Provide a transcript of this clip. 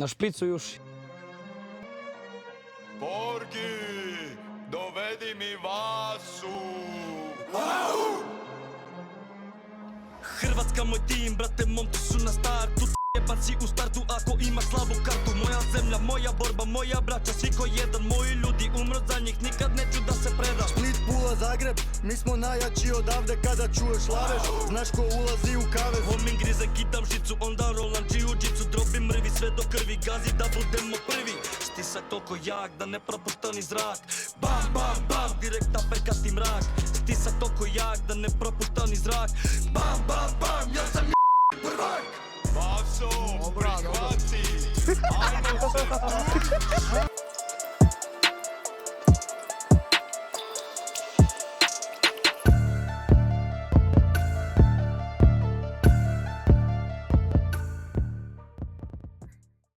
Na špicu juši. Borgi, dovedi mi Vasu. Hrvatska moj tim, brate, momci su na startu. Jeban si u startu ako imaš slabu kartu. Moja zemlja, moja borba, moja braća, svi ko jedan. Moji ljudi umro za njih, nikad neću da se predam. Split, Pula, Zagreb, mi smo najjači odavde kada čuješ lavež. Znaš ko ulazi u kavez. Homing grize, kitam žicu, onda rolam jiu-jitsu. Drobim mrvi sve do krvi, gazi da budemo prvi. Stisak toliko jak da ne propušta ni zrak. Bam, bam, bam, direkt aperkati mrak. Stisak toliko jak da ne propušta ni zrak. Bam, bam, bam, ja sam prvak. Vaso, prihvati. Ajmo se tu.